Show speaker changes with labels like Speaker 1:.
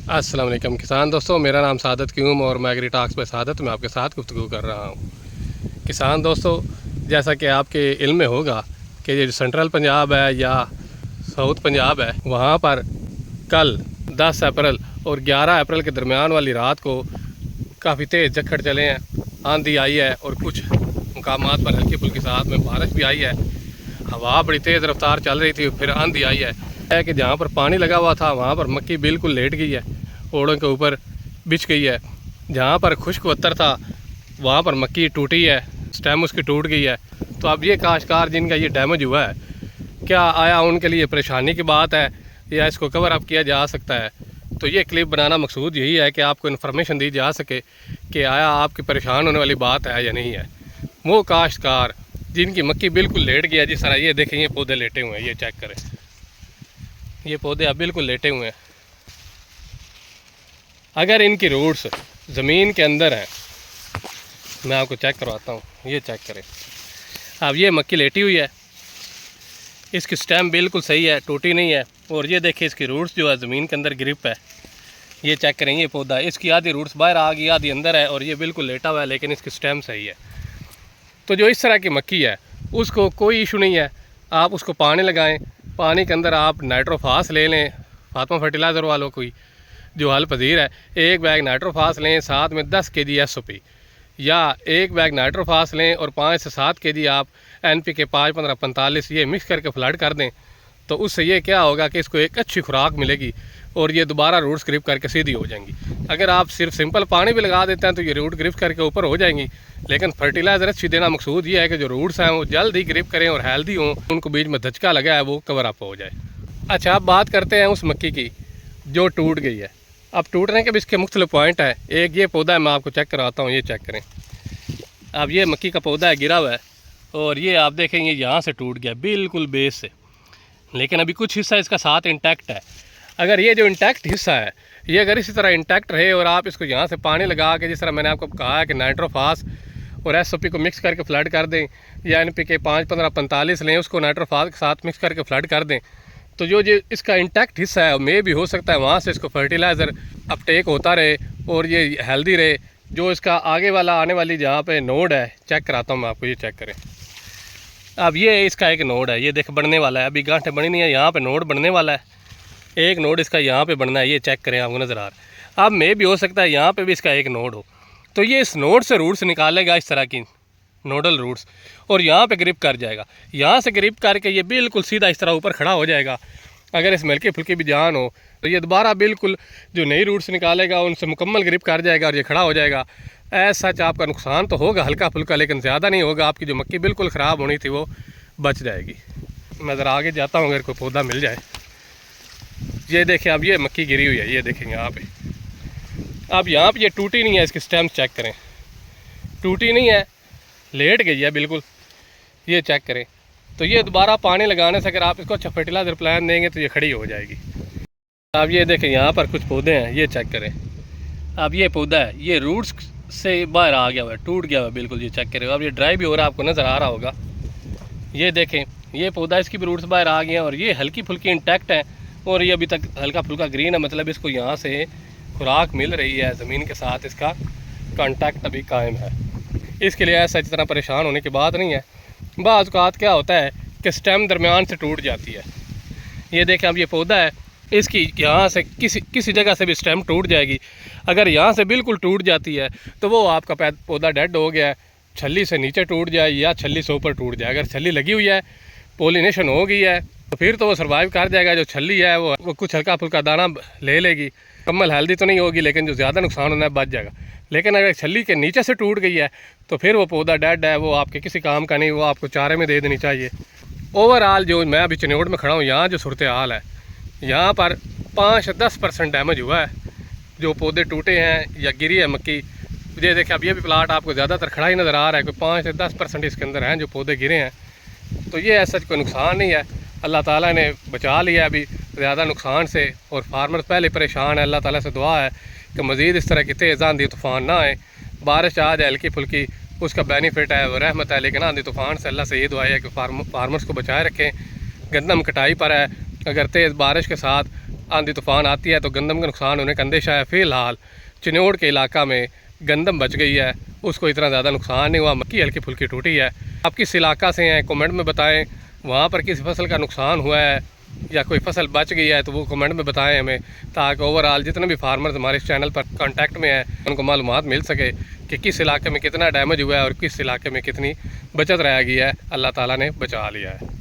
Speaker 1: अस्सलाम वालेकुम किसान दोस्तों, मेरा नाम सादत क्यूम और मैं एग्री टॉक्स पे सादत मैं आपके साथ गुफ्तगू कर रहा हूँ। किसान दोस्तों, जैसा कि आपके इल्म में होगा कि ये जो सेंट्रल पंजाब है या साउथ पंजाब है, वहाँ पर कल 10 अप्रैल और 11 अप्रैल के दरमियान वाली रात को काफ़ी तेज़ झक्कड़ चले हैं, आंधी आई है और कुछ मुकामात पर हल्की फुल्की साथ में बारिश भी आई है। हवा बड़ी तेज़ रफ्तार चल रही थी, फिर आंधी आई है कि जहाँ पर पानी लगा हुआ था वहाँ पर मक्की बिल्कुल लेट गई है, ओड़ों के ऊपर बिछ गई है। जहाँ पर खुश्क वत्तर था वहाँ पर मक्की टूटी है, स्टेम उसकी टूट गई है। तो अब ये काश्तकार जिनका ये डैमेज हुआ है, क्या आया उनके लिए परेशानी की बात है या इसको कवर अप किया जा सकता है? तो ये क्लिप बनाना मकसूद यही है कि आपको इन्फॉर्मेशन दी जा सके कि आया आपकी परेशान होने वाली बात है या नहीं है। वो काश्तकार जिनकी मक्की बिल्कुल लेट गया, जिस तरह ये देखें, ये पौधे लेटे हुए हैं, ये चेक करें, ये पौधे अब बिल्कुल लेटे हुए हैं। अगर इनकी रूट्स ज़मीन के अंदर हैं, मैं आपको चेक करवाता हूँ, ये चेक करें। अब ये मक्की लेटी हुई है, इसकी स्टेम बिल्कुल सही है, टूटी नहीं है। और ये देखिए इसकी रूट्स जो है ज़मीन के अंदर ग्रिप है, ये चेक करें। ये पौधा, इसकी आधी रूट्स बाहर आ गई, आधी अंदर है, और ये बिल्कुल लेटा हुआ है, लेकिन इसकी स्टेम सही है। तो जो इस तरह की मक्की है उसको कोई इशू नहीं है, आप उसको पानी लगाएं, पानी के अंदर आप नाइट्रोफास ले लें, फातिमा फर्टिलाइज़र वालों कोई जो हल पजीर है, एक बैग नाइट्रोफास लें, साथ में 10 kg SOP, या एक बैग नाइट्रोफास लें और 5 से 7 kg आप NPK 5-15-45 ये मिक्स करके फ्लड कर दें। तो उससे ये क्या होगा कि इसको एक अच्छी खुराक मिलेगी और ये दोबारा रूट्स ग्रिप करके सीधी हो जाएंगी। अगर आप सिर्फ सिंपल पानी भी लगा देते हैं तो ये रूट ग्रिप करके ऊपर हो जाएंगी, लेकिन फर्टिलाइज़र अच्छी देना मकसूद ये है कि जो रूट्स हैं वो जल्द ही ग्रिप करें और हेल्दी हों, उनको बीच में धचका लगा है वो कवर अप हो जाए। अच्छा, अब बात करते हैं उस मक्की की जो टूट गई है। अब टूटने के भी इसके मुख्तलिफ पॉइंट हैं। एक ये पौधा है, मैं आपको चेक कराता हूँ, ये चेक करें। अब ये मक्की का पौधा है, गिरा हुआ है, और ये आप देखेंगे यहाँ से टूट गया बिल्कुल बेस से, लेकिन अभी कुछ हिस्सा इसका साथ इंटैक्ट है। अगर ये जो इंटैक्ट हिस्सा है ये अगर इसी तरह इंटैक्ट रहे और आप इसको यहाँ से पानी लगा के, जिस तरह मैंने आपको कहा है कि नाइट्रोफास और SOP को मिक्स करके फ्लड कर दें, या NPK 5-15-45 लें, उसको नाइट्रोफास के साथ मिक्स करके फ्लड कर दें, तो जो इसका इंटैक्ट हिस्सा है मे भी हो सकता है वहाँ से इसको फर्टिलाइज़र अपटेक होता रहे और ये हेल्दी रहे। जो इसका आगे वाला आने वाली जहाँ पे नोड है, चेक कराता हूँ मैं आपको, ये चेक करें। अब ये इसका एक नोड है, ये देख बढ़ने वाला है, अभी गांठें बनी नहीं है, यहाँ पे नोड बढ़ने वाला है, एक नोड इसका यहाँ पे बढ़ना है, ये चेक करें, आपको नज़र आ रहा है। अब मे भी हो सकता है यहाँ पे भी इसका एक नोड हो, तो ये इस नोड से रूट्स निकालेगा, इस तरह की नोडल रूट्स, और यहाँ पे ग्रिप कर जाएगा। यहाँ से ग्रिप करके ये बिल्कुल सीधा इस तरह ऊपर खड़ा हो जाएगा। अगर इसमें हल्की फुल्की भी जान हो तो ये दोबारा बिल्कुल जो नई रूट्स निकालेगा उनसे मुकम्मल ग्रिप कर जाएगा और ये खड़ा हो जाएगा। ऐसा सच आपका नुकसान तो होगा हल्का फुल्का, लेकिन ज़्यादा नहीं होगा। आपकी जो मक्की बिल्कुल ख़राब होनी थी वो बच जाएगी। मैं ज़रा आगे जाता हूँ, अगर कोई पौधा मिल जाए। ये देखें, अब ये मक्की गिरी हुई है, ये देखेंगे यहाँ पे। अब यहाँ पे ये टूटी नहीं है, इसकी स्टेम चेक करें, टूटी नहीं है, लेट गई है बिल्कुल, ये चेक करें। तो ये दोबारा पानी लगाने से अगर आप इसको अच्छा फर्टिलाइज़र प्लान देंगे तो ये खड़ी हो जाएगी। अब ये देखें यहाँ पर कुछ पौधे हैं, ये चेक करें। अब ये पौधा है, ये रूट्स से बाहर आ गया हुआ है, टूट गया हुआ है बिल्कुल, ये चेक करें। अब ये ड्राई भी हो रहा है, आपको नज़र आ रहा होगा। ये देखें, ये पौधा, इसकी भी रूट्स बाहर आ गए हैं और ये हल्की फुल्की इंटैक्ट है और ये अभी तक हल्का फुल्का ग्रीन है, मतलब इसको यहाँ से खुराक मिल रही है, ज़मीन के साथ इसका कॉन्टैक्ट अभी कायम है। इसके लिए ऐसा इतना परेशान होने की बात नहीं है। बाज़ औक़ात क्या होता है कि स्टेम दरमियान से टूट जाती है। ये देखें, अब ये पौधा है, इसकी यहाँ से किसी जगह से भी स्टेम टूट जाएगी। अगर यहाँ से बिल्कुल टूट जाती है तो वो आपका पौधा डेड हो गया है, छल्ली से नीचे टूट जाए या छल्ली से ऊपर टूट जाए। अगर छल्ली लगी हुई है, पोलिनेशन हो गई है, तो फिर तो वो सर्वाइव कर जाएगा। जो छल्ली है वो कुछ हल्का फुल्का दाना ले लेगी, कम्मल हेल्दी तो नहीं होगी, लेकिन जो ज़्यादा नुकसान होना है बच जाएगा। लेकिन अगर छल्ली के नीचे से टूट गई है तो फिर वो पौधा डेड है, वो आपके किसी काम का नहीं, वो आपको चारे में दे देनी चाहिए। ओवरऑल जो मैं अभी चिन्होट में खड़ा हूँ, यहाँ जो सूरत हाल है, यहाँ पर 5 से 10% डैमेज हुआ है। जो पौधे टूटे हैं या गिरी है मक्की, ये देखिए, अब ये भी प्लाट आपको ज़्यादातर खड़ा ही नज़र आ रहा है, कोई 5 से 10% इसके अंदर हैं जो पौधे गिरे हैं। तो ये ऐसा कोई नुकसान नहीं है, अल्लाह ताला ने बचा लिया अभी ज़्यादा नुकसान से। और फार्मर्स पहले परेशान है, अल्लाह ताला से दुआ है कि मज़ीद इस तरह की तेज़ आंधी तूफ़ान ना आए, बारिश आ जाए हल्की फुल्की, उसका बेनिफिट है, वो रहमत है। लेकिन आंधी तूफ़ान से अल्लाह से ये दुआ है कि फार्मर्स को बचाए रखें। गंदम कटाई पर है, अगर तेज़ बारिश के साथ आंधी तूफ़ान आती है तो गंदम का नुकसान होने का अंदेशा है। फ़िलहाल चिन्नौड़ के इलाका में गंदम बच गई है, उसको इतना ज़्यादा नुकसान नहीं हुआ। मक्की हल्की फुल्की टूटी है। आप किस इलाका से हैं कमेंट में बताएं, वहाँ पर किस फसल का नुकसान हुआ है या कोई फसल बच गई है तो वो कमेंट में बताएं हमें, ताकि ओवरऑल जितने भी फार्मर्स हमारे इस चैनल पर कांटेक्ट में हैं उनको मालूमात मिल सके कि किस इलाके में कितना डैमेज हुआ है और किस इलाके में कितनी बचत रह गई है। अल्लाह ताला ने बचा लिया है।